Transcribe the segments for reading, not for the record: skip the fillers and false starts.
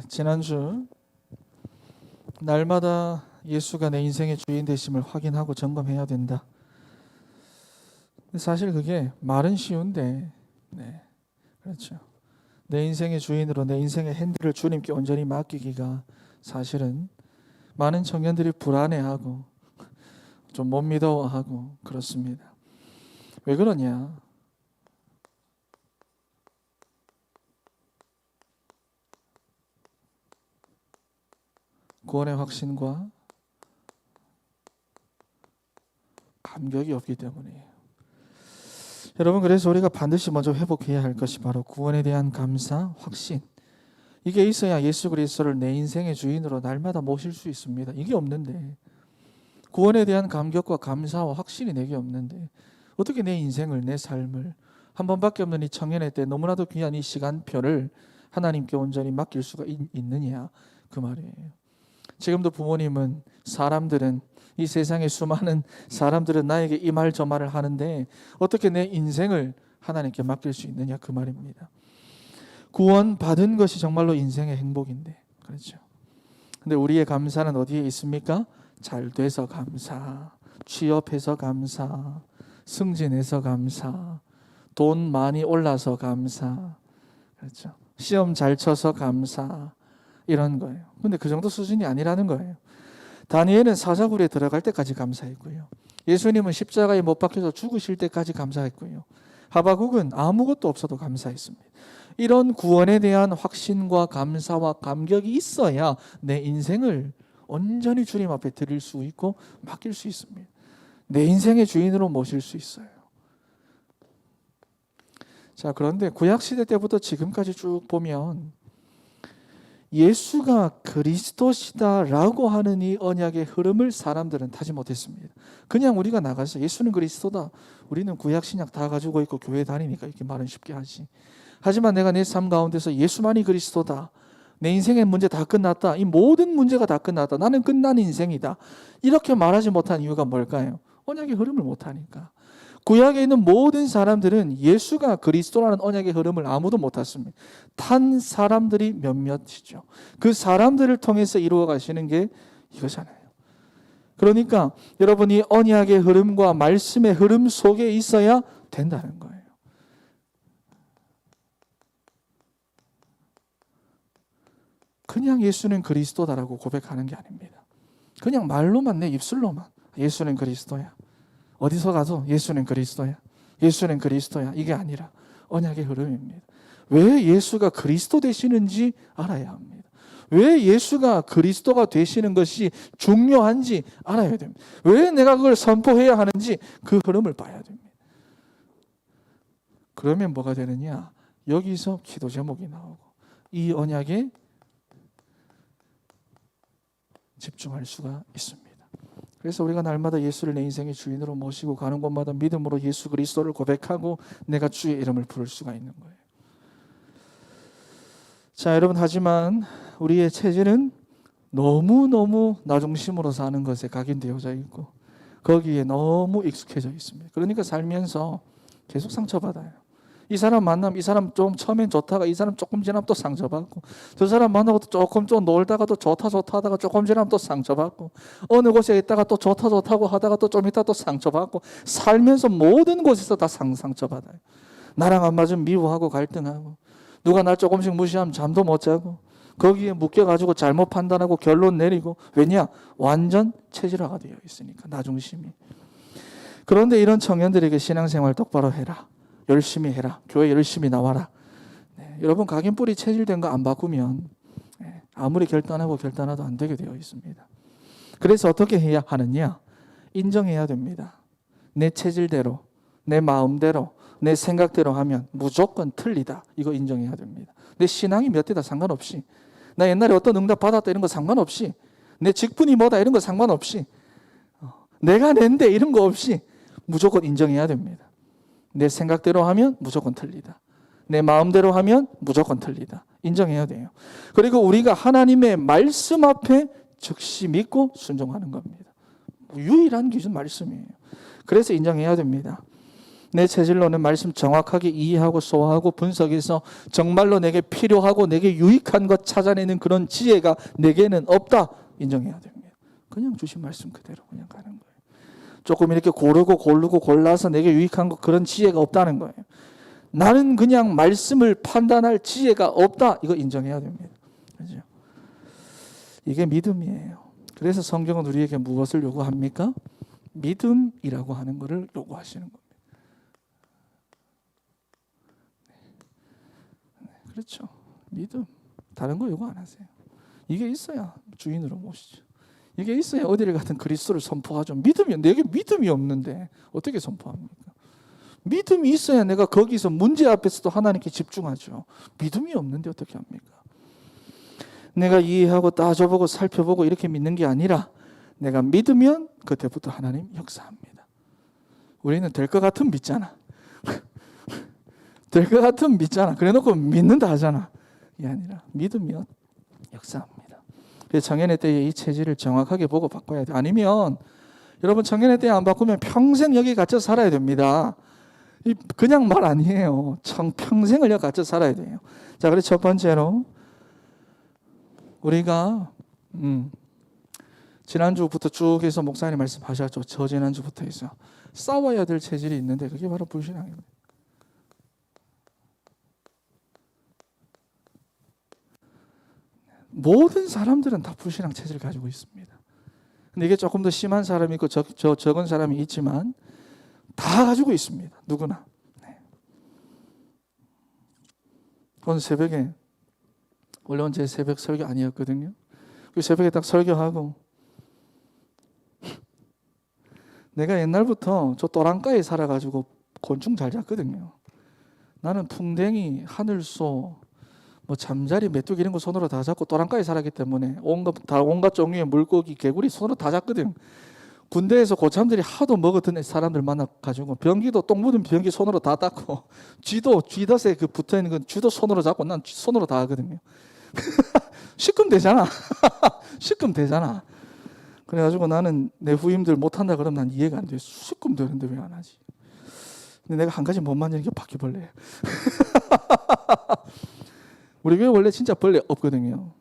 지난주 날마다 예수가 내 인생의 주인 되심을 확인하고 점검해야 된다. 사실 그게 말은 쉬운데, 그렇죠. 내 인생의 주인으로 내 인생의 핸들을 주님께 온전히 맡기기가 사실은 많은 청년들이 불안해하고 좀 못 믿어하고 그렇습니다. 왜 그러냐? 구원의 확신과 감격이 없기 때문이에요. 여러분, 그래서 우리가 반드시 먼저 회복해야 할 것이 바로 구원에 대한 감사, 확신. 이게 있어야 예수 그리스도를 내 인생의 주인으로 날마다 모실 수 있습니다. 이게 없는데, 구원에 대한 감격과 감사와 확신이 내게 없는데 어떻게 내 인생을, 내 삶을 한 번밖에 없는 이 청년의 때 너무나도 귀한 이 시간표를 하나님께 온전히 맡길 수가 있느냐, 그 말이에요. 지금도 부모님은, 사람들은, 이 세상의 수많은 사람들은 나에게 이 말 저 말을 하는데 어떻게 내 인생을 하나님께 맡길 수 있느냐, 그 말입니다. 구원 받은 것이 정말로 인생의 행복인데, 그렇죠. 근데 우리의 감사는 어디에 있습니까? 잘 돼서 감사, 취업해서 감사, 승진해서 감사, 돈 많이 올라서 감사, 그렇죠. 시험 잘 쳐서 감사, 이런 거예요. 근데 그 정도 수준이 아니라는 거예요. 다니엘은 사자굴에 들어갈 때까지 감사했고요. 예수님은 십자가에 못 박혀서 죽으실 때까지 감사했고요. 하박국은 아무것도 없어도 감사했습니다. 이런 구원에 대한 확신과 감사와 감격이 있어야 내 인생을 온전히 주님 앞에 드릴 수 있고 맡길 수 있습니다. 내 인생의 주인으로 모실 수 있어요. 자, 그런데 구약시대 때부터 지금까지 쭉 보면 예수가 그리스도시다라고 하는 이 언약의 흐름을 사람들은 타지 못했습니다. 그냥 우리가 나가서 예수는 그리스도다, 우리는 구약 신약 다 가지고 있고 교회 다니니까 이렇게 말은 쉽게 하지. 하지만 내가 내 삶 가운데서 예수만이 그리스도다, 내 인생의 문제 다 끝났다, 이 모든 문제가 다 끝났다, 나는 끝난 인생이다, 이렇게 말하지 못한 이유가 뭘까요? 언약의 흐름을 못하니까. 구약에 있는 모든 사람들은 예수가 그리스도라는 언약의 흐름을 아무도 못 탔습니다. 탄 사람들이 몇몇이죠. 그 사람들을 통해서 이루어 가시는 게 이거잖아요. 그러니까 여러분이 언약의 흐름과 말씀의 흐름 속에 있어야 된다는 거예요. 그냥 예수는 그리스도다라고 고백하는 게 아닙니다. 그냥 말로만, 내 입술로만 예수는 그리스도야, 어디서 가도 예수는 그리스도야, 예수는 그리스도야, 이게 아니라 언약의 흐름입니다. 왜 예수가 그리스도 되시는지 알아야 합니다. 왜 예수가 그리스도가 되시는 것이 중요한지 알아야 됩니다. 왜 내가 그걸 선포해야 하는지 그 흐름을 봐야 됩니다. 그러면 뭐가 되느냐? 여기서 기도 제목이 나오고 이 언약에 집중할 수가 있습니다. 그래서 우리가 날마다 예수를 내 인생의 주인으로 모시고 가는 곳마다 믿음으로 예수 그리스도를 고백하고 내가 주의 이름을 부를 수가 있는 거예요. 자, 여러분, 하지만 우리의 체질은 너무너무 나 중심으로 사는 것에 각인되어져 있고 거기에 너무 익숙해져 있습니다. 그러니까 살면서 계속 상처받아요. 이 사람 만나면 이 사람 좀 처음엔 좋다가 이 사람 조금 지나면 또 상처받고, 저 사람 만나고 또 조금 좀 놀다가 또 좋다 하다가 조금 지나면 또 상처받고, 어느 곳에 있다가 또 좋다고 하다가 또 좀 있다가 또 상처받고, 살면서 모든 곳에서 다 상처받아요. 나랑 안 맞으면 미워하고 갈등하고, 누가 날 조금씩 무시하면 잠도 못 자고, 거기에 묶여가지고 잘못 판단하고 결론 내리고. 왜냐? 완전 체질화가 되어 있으니까, 나 중심이. 그런데 이런 청년들에게 신앙생활 똑바로 해라, 열심히 해라, 교회 열심히 나와라. 여러분, 각인뿌리 체질된 거 안 바꾸면 아무리 결단하도 안 되게 되어 있습니다. 그래서 어떻게 해야 하느냐? 인정해야 됩니다. 내 체질대로, 내 마음대로, 내 생각대로 하면 무조건 틀리다, 이거 인정해야 됩니다. 내 신앙이 몇 대다 상관없이, 나 옛날에 어떤 응답 받았다 이런 거 상관없이, 내 직분이 뭐다 이런 거 상관없이, 내가 낸데 이런 거 없이 무조건 인정해야 됩니다. 내 생각대로 하면 무조건 틀리다, 내 마음대로 하면 무조건 틀리다, 인정해야 돼요. 그리고 우리가 하나님의 말씀 앞에 즉시 믿고 순종하는 겁니다. 유일한 기준 말씀이에요. 그래서 인정해야 됩니다. 내 체질로는 말씀 정확하게 이해하고 소화하고 분석해서 정말로 내게 필요하고 내게 유익한 것 찾아내는 그런 지혜가 내게는 없다. 인정해야 됩니다. 그냥 주신 말씀 그대로 그냥 가는 거예요. 조금 이렇게 고르고 고르고 골라서 내게 유익한 것 그런 지혜가 없다는 거예요. 나는 그냥 말씀을 판단할 지혜가 없다. 이거 인정해야 됩니다. 그렇죠? 이게 믿음이에요. 그래서 성경은 우리에게 무엇을 요구합니까? 믿음이라고 하는 것을 요구하시는 겁니다. 그렇죠. 믿음. 다른 거 요구 안 하세요. 이게 있어야 주인으로 모시죠. 이게 있어야 어디를 가든 그리스도를 선포하죠. 믿음이, 내게 믿음이 없는데 어떻게 선포합니까? 믿음이 있어야 내가 거기서 문제 앞에서도 하나님께 집중하죠. 믿음이 없는데 어떻게 합니까? 내가 이해하고 따져보고 살펴보고 이렇게 믿는 게 아니라 내가 믿으면 그때부터 하나님 역사합니다. 우리는 될 것 같으면 믿잖아. 될 것 같으면 믿잖아. 그래놓고 믿는다 하잖아. 이게 아니라 믿으면 역사합니다. 그래서 청년의 때에 이 체질을 정확하게 보고 바꿔야 돼. 아니면 여러분 청년의 때에 안 바꾸면 평생 여기 갇혀 살아야 됩니다. 그냥 말 아니에요. 평생을 여기 갇혀 살아야 돼요. 자, 그래서 첫 번째로 우리가 지난주부터 쭉 해서 목사님 말씀하셨죠. 저지난주부터 해서 싸워야 될 체질이 있는데 그게 바로 불신앙입니다. 모든 사람들은 다 불신앙 체질을 가지고 있습니다. 근데 이게 조금 더 심한 사람이 있고 적은 사람이 있지만 다 가지고 있습니다. 누구나. 네. 오늘 새벽에 원래 제 새벽 설교 아니었거든요. 그 새벽에 딱 설교하고 내가 옛날부터 저 또랑가에 살아가지고 곤충 잘 잡거든요. 나는 풍뎅이, 하늘소, 뭐 잠자리, 메뚜기 이런 거 손으로 다 잡고 또랑가에 살았기 때문에 온갖 종류의 물고기, 개구리 손으로 다 잡거든. 군대에서 고참들이 하도 먹었던 사람들 만나가지고 변기도 똥 묻은 변기 손으로 다 닦고 쥐덫에 그 붙어있는 건 쥐도 손으로 잡고 난 손으로 다 하거든요. 시끔 되잖아. 시끔 되잖아. 그래가지고 나는 내 후임들 못한다 그러면 난 이해가 안 돼. 시끔 되는데 왜 안 하지? 근데 내가 한 가지 못 만지는 게 바퀴벌레. 우리 교회 원래 진짜 벌레 없거든요.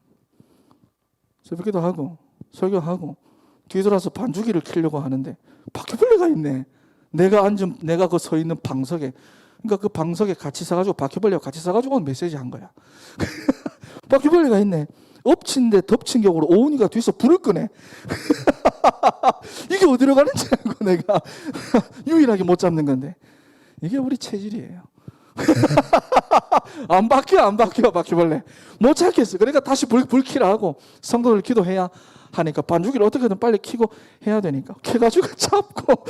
새벽기도 하고 설교하고 뒤돌아서 반주기를 키려고 하는데 바퀴벌레가 있네. 내가 그 서 있는 방석에, 그러니까 그 방석에 같이 서가지고 바퀴벌레와 같이 서가지고 메시지 한 거야. 바퀴벌레가 있네. 엎친 데 덮친 격으로 오은이가 뒤에서 불을 끄네. 이게 어디로 가는지 알고 내가 유일하게 못 잡는 건데 이게 우리 체질이에요. 안 바뀌어 바퀴벌레 못 찾겠어. 그러니까 다시 불 켜라 하고 성도들 기도해야 하니까 반주기를 어떻게든 빨리 켜고 해야 되니까 켜가지고 잡고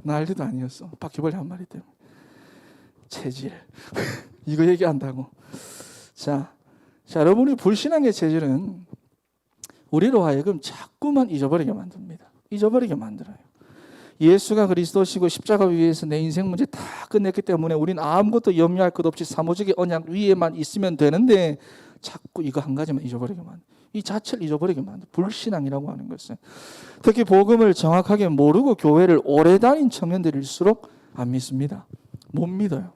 난리도 아니었어. 바퀴벌레 한 마리 때문에. 체질 이거 얘기한다고. 자, 여러분이 불신앙의 체질은 우리로 하여금 자꾸만 잊어버리게 만듭니다. 잊어버리게 만들어요. 예수가 그리스도시고 십자가 위에서 내 인생 문제 다 끝냈기 때문에 우리는 아무것도 염려할 것 없이 사무직의 언약 위에만 있으면 되는데 자꾸 이거 한 가지만 잊어버리게 만들어요. 이 자체를 잊어버리게 만들어요. 불신앙이라고 하는 것은. 특히 복음을 정확하게 모르고 교회를 오래 다닌 청년들일수록 안 믿습니다. 못 믿어요.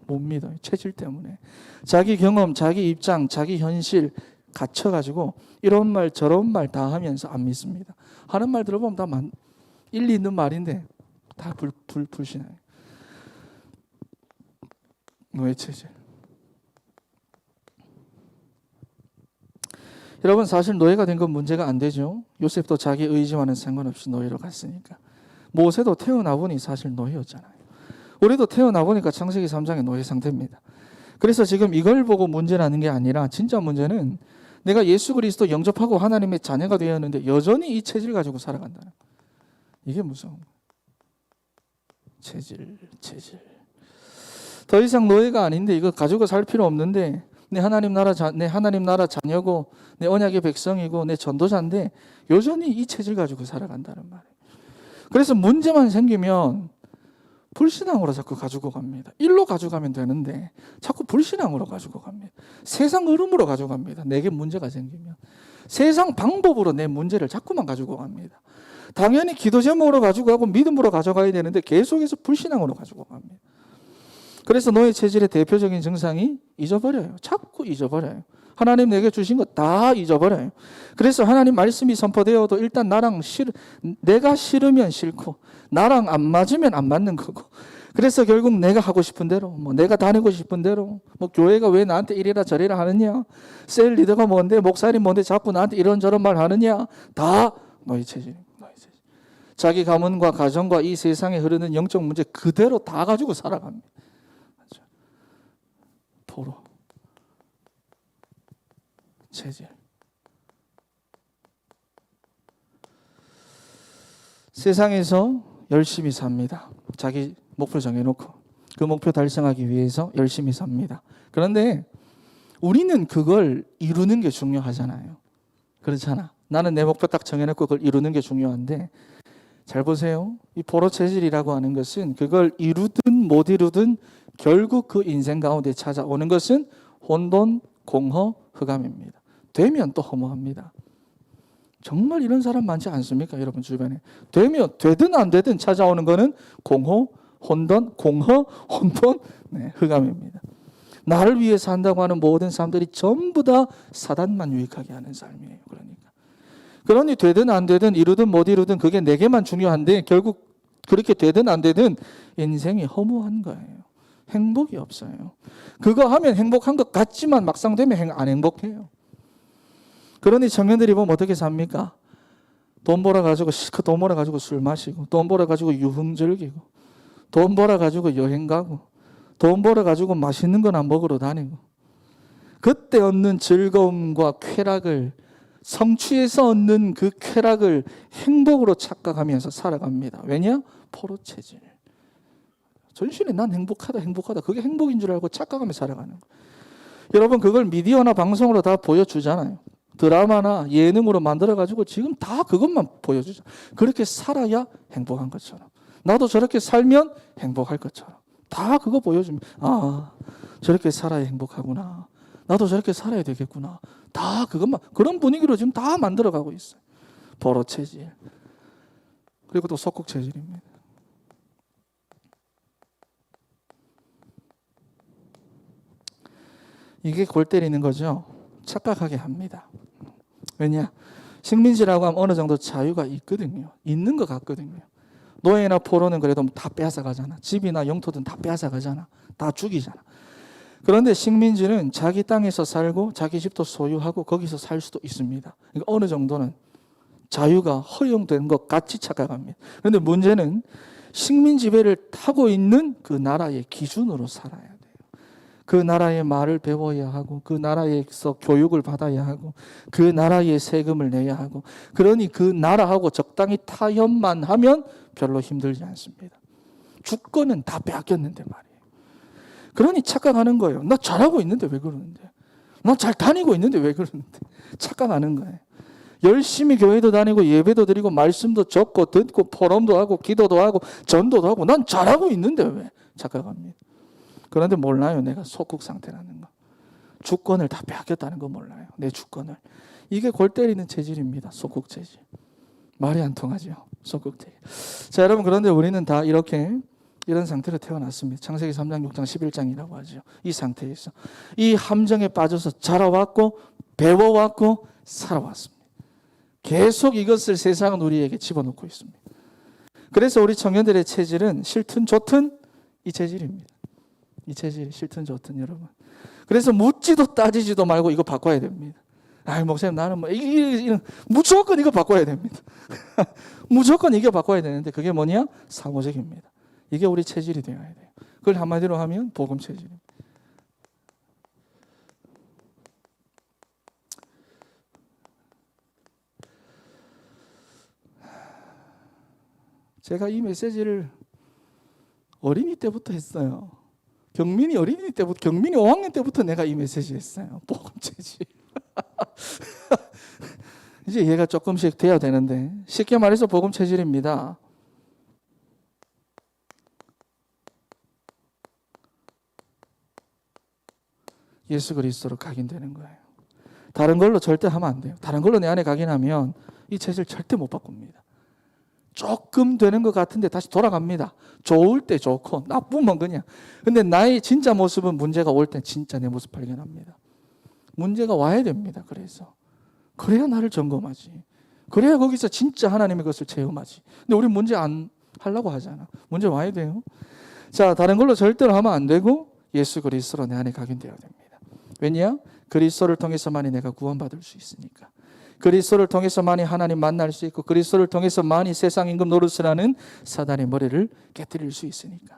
체질 때문에. 자기 경험, 자기 입장, 자기 현실 갇혀가지고 이런 말 저런 말 다 하면서 안 믿습니다. 하는 말 들어보면 다 일리 있는 말인데 다 불신앙이에요. 노예 체질. 여러분 사실 노예가 된 건 문제가 안 되죠. 요셉도 자기 의지와는 상관없이 노예로 갔으니까. 모세도 태어나 보니 사실 노예였잖아요. 우리도 태어나 보니까 창세기 3장의 노예 상태입니다. 그래서 지금 이걸 보고 문제라는 게 아니라 진짜 문제는 내가 예수 그리스도 영접하고 하나님의 자녀가 되었는데 여전히 이 체질 가지고 살아간다는 거예요. 이게 무서운 거예요. 체질. 더 이상 노예가 아닌데 이거 가지고 살 필요 없는데 내 하나님 나라 자녀고 내 언약의 백성이고 내 전도자인데 여전히 이 체질 가지고 살아간다는 말이에요. 그래서 문제만 생기면 불신앙으로 자꾸 가지고 갑니다. 일로 가져가면 되는데 자꾸 불신앙으로 가지고 갑니다. 세상 흐름으로 가져갑니다. 내게 문제가 생기면 세상 방법으로 내 문제를 자꾸만 가지고 갑니다. 당연히 기도 제목으로 가지고 가고 믿음으로 가져가야 되는데 계속해서 불신앙으로 가지고 갑니다. 그래서 노예 체질의 대표적인 증상이 잊어버려요. 자꾸 잊어버려요. 하나님 내게 주신 거 다 잊어버려요. 그래서 하나님 말씀이 선포되어도 일단 내가 싫으면 싫고 나랑 안 맞으면 안 맞는 거고, 그래서 결국 내가 하고 싶은 대로, 내가 다니고 싶은 대로, 교회가 왜 나한테 이래라 저래라 하느냐, 셀 리더가 뭔데, 목사님 뭔데 자꾸 나한테 이런저런 말 하느냐, 다 노예 체질입니다. 자기 가문과 가정과 이 세상에 흐르는 영적 문제 그대로 다 가지고 살아갑니다. 포로 체질. 세상에서 열심히 삽니다. 자기 목표 정해놓고 그 목표 달성하기 위해서 열심히 삽니다. 그런데 우리는 그걸 이루는 게 중요하잖아요. 그렇잖아. 나는 내 목표 딱 정해놓고 그걸 이루는 게 중요한데, 잘 보세요. 이 포로 체질이라고 하는 것은 그걸 이루든 못 이루든 결국 그 인생 가운데 찾아오는 것은 혼돈, 공허, 흑암입니다. 되면 또 허무합니다. 정말 이런 사람 많지 않습니까? 여러분 주변에. 되든 안 되든 찾아오는 거는 공허, 혼돈, 흑암입니다. 나를 위해 산다고 하는 모든 사람들이 전부 다 사단만 유익하게 하는 삶이에요. 그러니 되든 안 되든 이루든 못 이루든 그게 내게만 중요한데, 결국 그렇게 되든 안 되든 인생이 허무한 거예요. 행복이 없어요. 그거 하면 행복한 것 같지만 막상 되면 안 행복해요. 그러니 청년들이 보면 어떻게 삽니까? 돈 벌어가지고 실컷 돈 벌어가지고 술 마시고, 돈 벌어가지고 유흥 즐기고, 돈 벌어가지고 여행 가고, 돈 벌어가지고 맛있는 거나 먹으러 다니고, 그때 얻는 즐거움과 쾌락을, 성취에서 얻는 그 쾌락을 행복으로 착각하면서 살아갑니다. 왜냐? 포로 체질. 전신에 난 행복하다. 그게 행복인 줄 알고 착각하며 살아가는 거예요. 여러분, 그걸 미디어나 방송으로 다 보여주잖아요. 드라마나 예능으로 만들어가지고 지금 다 그것만 보여주죠. 그렇게 살아야 행복한 것처럼, 나도 저렇게 살면 행복할 것처럼 다 그거 보여줍니다. 아, 저렇게 살아야 행복하구나, 나도 저렇게 살아야 되겠구나, 다 그것만, 그런 분위기로 지금 다 만들어가고 있어요. 포로 체질. 그리고 또 속국 체질입니다. 이게 골 때리는 거죠. 착각하게 합니다. 왜냐? 식민지라고 하면 어느 정도 자유가 있거든요. 있는 것 같거든요. 노예나 포로는 그래도 다 빼앗아 가잖아. 집이나 영토든 다 빼앗아 가잖아. 다 죽이잖아. 그런데 식민지는 자기 땅에서 살고 자기 집도 소유하고 거기서 살 수도 있습니다. 그러니까 어느 정도는 자유가 허용된 것 같이 착각합니다. 그런데 문제는 식민 지배를 타고 있는 그 나라의 기준으로 살아야 돼요. 그 나라의 말을 배워야 하고, 그 나라에서 교육을 받아야 하고, 그 나라의 세금을 내야 하고, 그러니 그 나라하고 적당히 타협만 하면 별로 힘들지 않습니다. 주권은 다 빼앗겼는데 말이에요. 그러니 착각하는 거예요. 나 잘하고 있는데 왜 그러는데? 나 잘 다니고 있는데 왜 그러는데? 착각하는 거예요. 열심히 교회도 다니고 예배도 드리고 말씀도 적고 듣고 포럼도 하고 기도도 하고 전도도 하고 난 잘하고 있는데 왜? 착각합니다. 그런데 몰라요. 내가 속국 상태라는 거. 주권을 다 빼앗겼다는 거 몰라요. 내 주권을. 이게 골 때리는 체질입니다. 속국 체질. 말이 안 통하죠. 속국 체질. 자, 여러분, 그런데 우리는 다 이런 상태로 태어났습니다. 창세기 3장, 6장, 11장이라고 하죠. 이 상태에서 이 함정에 빠져서 자라왔고 배워왔고 살아왔습니다. 계속 이것을 세상은 우리에게 집어넣고 있습니다. 그래서 우리 청년들의 체질은 싫든 좋든 이 체질입니다. 이 체질이 싫든 좋든 여러분. 그래서 묻지도 따지지도 말고 이거 바꿔야 됩니다. 아이, 목사님, 나는 무조건 이거 바꿔야 됩니다. 무조건 이거 바꿔야 되는데 그게 뭐냐? 사고적입니다. 이게 우리 체질이 되어야 돼요. 그걸 한마디로 하면 복음 체질입니다. 제가 이 메시지를 어린이 때부터 했어요. 경민이 5학년 때부터 내가 이 메시지 했어요. 복음 체질. 이제 얘가 조금씩 돼야 되는데, 쉽게 말해서 복음 체질입니다. 예수 그리스도로 각인되는 거예요. 다른 걸로 절대 하면 안 돼요. 다른 걸로 내 안에 각인하면 이 체질 절대 못 바꿉니다. 조금 되는 것 같은데 다시 돌아갑니다. 좋을 때 좋고 나쁘면 그냥. 근데 나의 진짜 모습은 문제가 올 때 진짜 내 모습 발견합니다. 문제가 와야 됩니다. 그래야 나를 점검하지. 그래야 거기서 진짜 하나님의 것을 체험하지. 근데 우리 문제 안 하려고 하잖아. 문제 와야 돼요. 자, 다른 걸로 절대로 하면 안 되고 예수 그리스도로 내 안에 각인되어야 됩니다. 왜냐? 그리스도를 통해서만이 내가 구원받을 수 있으니까. 그리스도를 통해서만이 하나님 만날 수 있고 그리스도를 통해서만이 세상 임금 노릇을 하는 사단의 머리를 깨뜨릴 수 있으니까.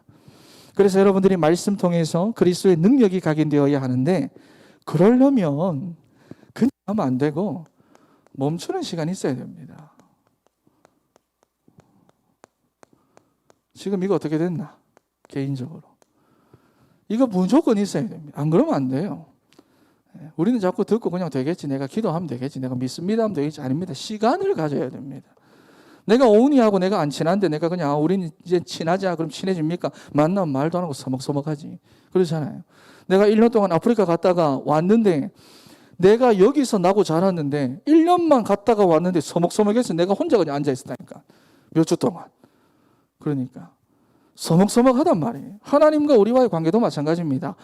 그래서 여러분들이 말씀 통해서 그리스도의 능력이 각인되어야 하는데 그러려면 그냥 하면 안 되고 멈추는 시간이 있어야 됩니다. 지금 이거 어떻게 됐나? 개인적으로. 이거 무조건 있어야 됩니다. 안 그러면 안 돼요. 우리는 자꾸 듣고 그냥 되겠지. 내가 기도하면 되겠지. 내가 믿습니다 하면 되겠지. 아닙니다. 시간을 가져야 됩니다. 내가 오은이하고 내가 안 친한데 내가 그냥 우리는 이제 친하자 그럼 친해집니까? 만나면 말도 안 하고 서먹서먹하지. 그렇잖아요. 내가 1년 동안 아프리카 갔다가 왔는데 내가 여기서 나고 자랐는데 1년만 갔다가 왔는데 서먹서먹해서 내가 혼자 그냥 앉아있었다니까. 몇 주 동안. 그러니까 서먹서먹하단 말이에요. 하나님과 우리와의 관계도 마찬가지입니다.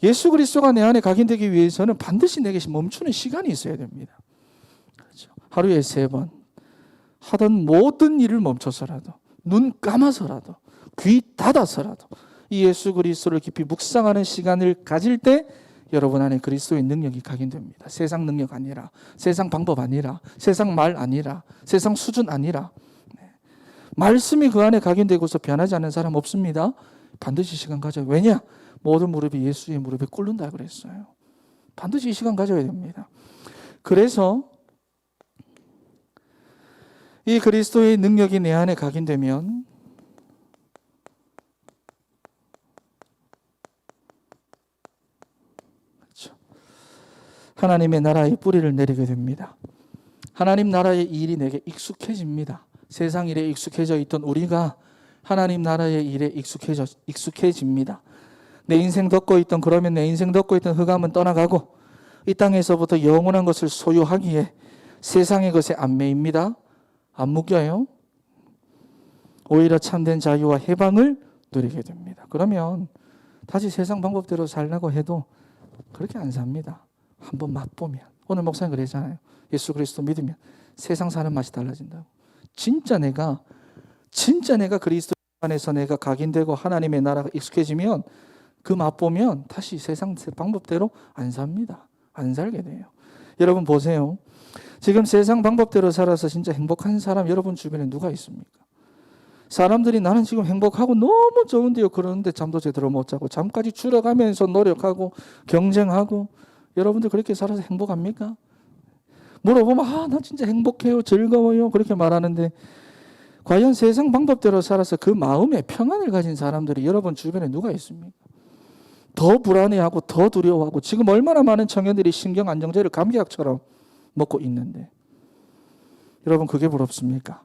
예수 그리스도가 내 안에 각인되기 위해서는 반드시 내게 멈추는 시간이 있어야 됩니다. 그렇죠. 하루에 3번 하던 모든 일을 멈춰서라도 눈 감아서라도 귀 닫아서라도 이 예수 그리스도를 깊이 묵상하는 시간을 가질 때 여러분 안에 그리스도의 능력이 각인됩니다. 세상 능력 아니라 세상 방법 아니라 세상 말 아니라 세상 수준 아니라 말씀이 그 안에 각인되고서 변하지 않는 사람 없습니다. 반드시 시간 가져요. 왜냐? 모든 무릎이 예수의 무릎에 꿇는다 그랬어요. 반드시 이 시간 가져야 됩니다. 그래서 이 그리스도의 능력이 내 안에 각인되면 그렇죠. 하나님의 나라의 뿌리를 내리게 됩니다. 하나님 나라의 일이 내게 익숙해집니다. 세상 일에 익숙해져 있던 우리가 하나님 나라의 일에 익숙해집니다. 내 인생 덮고 있던 그러면 내 인생 덮고 있던 흑암은 떠나가고 이 땅에서부터 영원한 것을 소유하기에 세상의 것에 안 매입니다. 안 묶여요. 오히려 참된 자유와 해방을 누리게 됩니다. 그러면 다시 세상 방법대로 살라고 해도 그렇게 안 삽니다. 한번 맛보면. 오늘 목사님 그랬잖아요. 예수 그리스도 믿으면 세상 사는 맛이 달라진다고. 진짜 내가 그리스도 안에서 내가 각인되고 하나님의 나라가 익숙해지면 그 맛보면 다시 세상 방법대로 안 삽니다. 안 살게 돼요. 여러분 보세요. 지금 세상 방법대로 살아서 진짜 행복한 사람 여러분 주변에 누가 있습니까? 사람들이 나는 지금 행복하고 너무 좋은데요. 그러는데 잠도 제대로 못 자고 잠까지 줄여가면서 노력하고 경쟁하고 여러분들 그렇게 살아서 행복합니까? 물어보면 나 진짜 행복해요. 즐거워요. 그렇게 말하는데 과연 세상 방법대로 살아서 그 마음에 평안을 가진 사람들이 여러분 주변에 누가 있습니까? 더 불안해하고 더 두려워하고 지금 얼마나 많은 청년들이 신경안정제를 감기약처럼 먹고 있는데 여러분 그게 부럽습니까?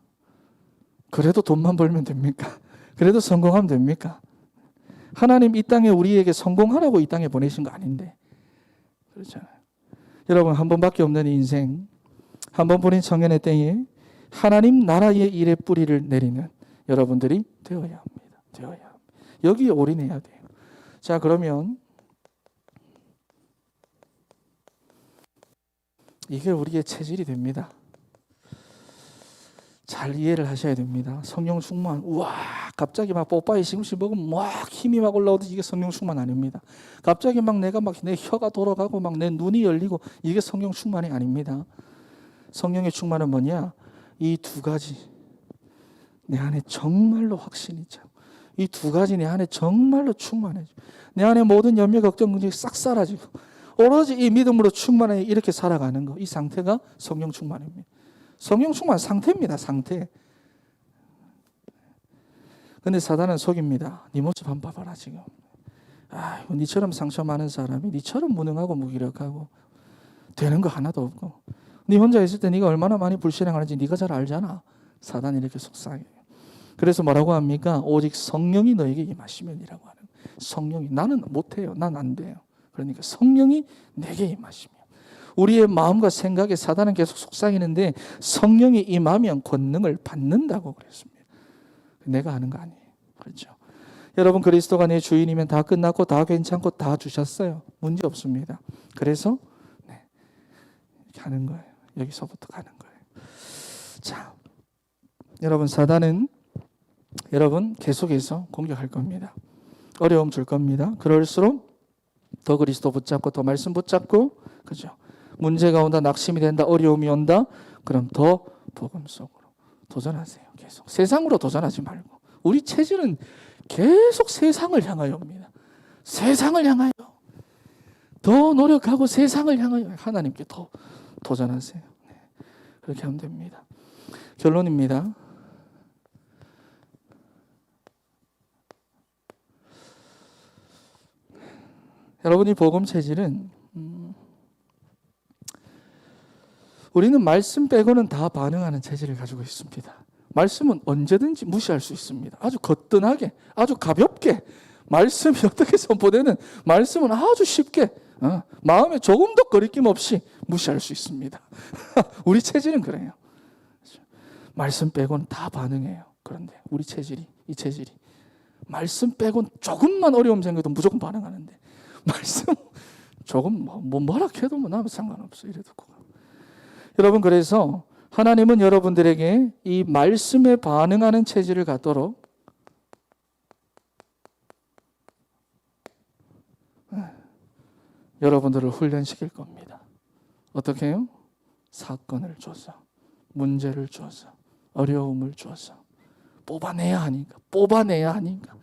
그래도 돈만 벌면 됩니까? 그래도 성공하면 됩니까? 하나님 이 땅에 우리에게 성공하라고 이 땅에 보내신 거 아닌데 그렇잖아요. 여러분 한 번밖에 없는 인생 한 번 보낸 청년의 때에 하나님 나라의 일에 뿌리를 내리는 여러분들이 되어야 합니다. 여기에 올인해야 돼요. 자 그러면 이게 우리의 체질이 됩니다. 잘 이해를 하셔야 됩니다. 성령 충만, 우와 갑자기 막 뽀빠이 시금씩 먹으면 막 힘이 막 올라오듯이 이게 성령 충만 아닙니다. 갑자기 막 내가 막 내 혀가 돌아가고 막 내 눈이 열리고 이게 성령 충만이 아닙니다. 성령의 충만은 뭐냐? 이 두 가지 내 안에 정말로 확신이 차고 이 두 가지 내 안에 정말로 충만해져. 내 안에 모든 염려, 걱정, 문제 싹 사라지고 오로지 이 믿음으로 충만해 이렇게 살아가는 거. 이 상태가 성령 충만입니다. 성령 충만 상태입니다. 상태. 근데 사단은 속입니다. 네 모습 한번 봐봐라 지금. 니처럼 상처 많은 사람이 니처럼 무능하고 무기력하고 되는 거 하나도 없고 네 혼자 있을 때 네가 얼마나 많이 불신앙하는지 네가 잘 알잖아. 사단이 이렇게 속삭여요. 그래서 뭐라고 합니까? 오직 성령이 너에게 임하시면이라고 하는 거예요. 성령이 나는 못해요. 난 안 돼요. 그러니까 성령이 내게 임하시면 우리의 마음과 생각에 사단은 계속 속삭이는데 성령이 임하면 권능을 받는다고 그랬습니다. 내가 하는 거 아니에요. 그렇죠? 여러분, 그리스도가 내 주인이면 다 끝났고 다 괜찮고 다 주셨어요. 문제 없습니다. 그래서 이렇게 하는 거예요. 여기서부터 가는 거예요. 자, 여러분, 사단은 여러분 계속해서 공격할 겁니다. 어려움 줄 겁니다. 그럴수록 더 그리스도 붙잡고 더 말씀 붙잡고, 그죠? 문제가 온다, 낙심이 된다, 어려움이 온다. 그럼 더 복음 속으로 도전하세요. 계속 세상으로 도전하지 말고. 우리 체질은 계속 세상을 향하여 옵니다. 세상을 향하여 더 노력하고 세상을 향하여 하나님께 더 도전하세요. 그렇게 하면 됩니다. 결론입니다. 여러분, 이 복음 체질은 우리는 말씀 빼고는 다 반응하는 체질을 가지고 있습니다. 말씀은 언제든지 무시할 수 있습니다. 아주 거뜬하게, 아주 가볍게 말씀이 어떻게 선포되는, 말씀은 아주 쉽게 마음에 조금 더 거리낌 없이 무시할 수 있습니다. 우리 체질은 그래요. 말씀 빼고는 다 반응해요. 그런데 우리 체질이, 이 체질이 말씀 빼고는 조금만 어려움 생겨도 무조건 반응하는데, 말씀 조금 뭐라 해도 나면 상관없어 이래도. 여러분, 그래서 하나님은 여러분들에게 이 말씀에 반응하는 체질을 갖도록 여러분들을 훈련시킬 겁니다. 어떻게 해요? 사건을 줘서, 문제를 줘서, 어려움을 줘서 뽑아내야 하니까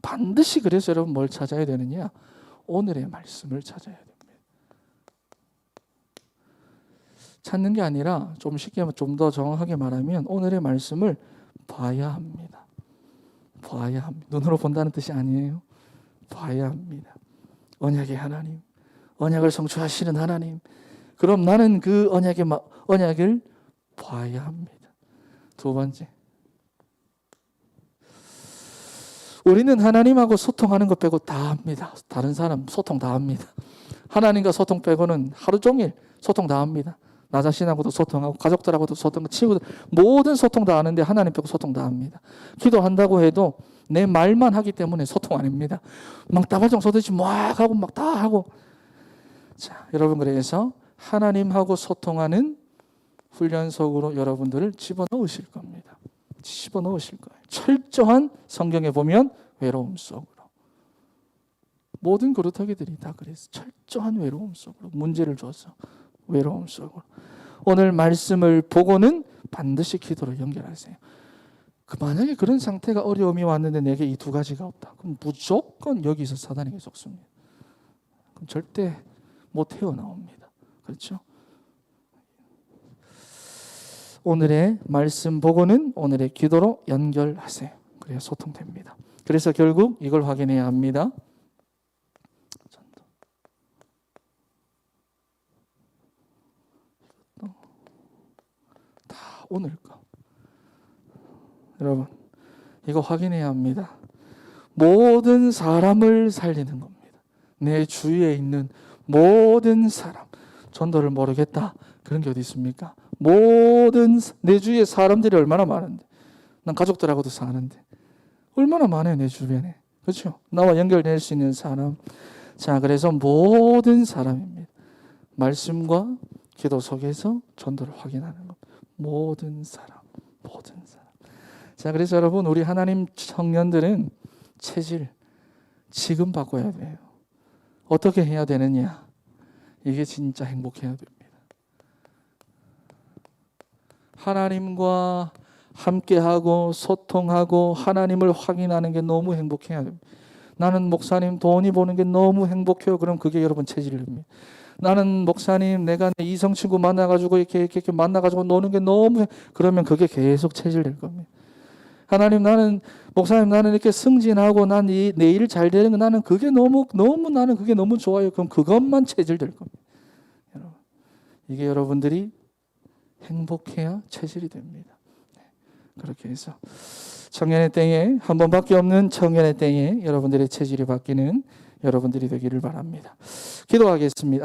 반드시. 그래서 여러분 뭘 찾아야 되느냐? 오늘의 말씀을 찾아야 됩니다. 찾는 게 아니라 좀 쉽게, 좀 더 정확하게 말하면 오늘의 말씀을 봐야 합니다. 봐야 합니다. 눈으로 본다는 뜻이 아니에요. 봐야 합니다. 언약의 하나님, 언약을 성취하시는 하나님. 그럼 나는 그 언약을 봐야 합니다. 두 번째, 우리는 하나님하고 소통하는 것 빼고 다 합니다. 다른 사람 소통 다 합니다. 하나님과 소통 빼고는 하루 종일 소통 다 합니다. 나 자신하고도 소통하고, 가족들하고도 소통하고, 친구들, 모든 소통 다 하는데 하나님 빼고 소통 다 합니다. 기도한다고 해도 내 말만 하기 때문에 소통 안 합니다. 막 따발총 쏘듯이 막 하고 막 다 하고. 자, 여러분, 그래서 하나님하고 소통하는 훈련 속으로 여러분들을 집어넣으실 겁니다. 집어넣으실 거예요. 철저한, 성경에 보면 외로움 속으로. 모든 그루터기들이 다 그래서 철저한 외로움 속으로, 문제를 줘서 외로움 속으로. 오늘 말씀을 보고는 반드시 기도로 연결하세요. 만약에 그런 상태가, 어려움이 왔는데 내게 이 두 가지가 없다, 그럼 무조건 여기서 사단에게 속습니다. 그럼 절대 못 헤어나옵니다. 그렇죠? 오늘의 말씀 보고는 오늘의 기도로 연결하세요. 그래야 소통됩니다. 그래서 결국 이걸 확인해야 합니다. 다 오늘 거. 여러분, 이거 확인해야 합니다. 모든 사람을 살리는 겁니다. 내 주위에 있는 모든 사람. 전도를 모르겠다, 그런 게 어디 있습니까? 모든, 내 주위에 사람들이 얼마나 많은데, 난 가족들하고도 사는데 얼마나 많아요, 내 주변에. 그렇죠? 나와 연결될 수 있는 사람. 자, 그래서 모든 사람입니다. 말씀과 기도 속에서 전도를 확인하는 겁니다. 모든 사람. 자, 그래서 여러분, 우리 하나님 청년들은 체질 지금 바꿔야 돼요. 어떻게 해야 되느냐? 이게 진짜 행복해야 됩니다. 하나님과 함께하고 소통하고 하나님을 확인하는 게 너무 행복해야 됩니다. 나는 목사님 돈이 버는 게 너무 행복해요. 그럼 그게 여러분 체질입니다. 나는 목사님 내가 내 이성 친구 만나가지고 이렇게 만나가지고 노는 게 너무, 그러면 그게 계속 체질될 겁니다. 하나님, 나는 목사님 나는 이렇게 승진하고 난 내 일 잘 되는 거, 나는 그게 너무 나는 그게 너무 좋아요. 그럼 그것만 체질될 겁니다. 여러분, 이게 여러분들이 행복해야 체질이 됩니다. 그렇게 해서 청년의 땡에, 한 번밖에 없는 청년의 땡에 여러분들의 체질이 바뀌는 여러분들이 되기를 바랍니다. 기도하겠습니다.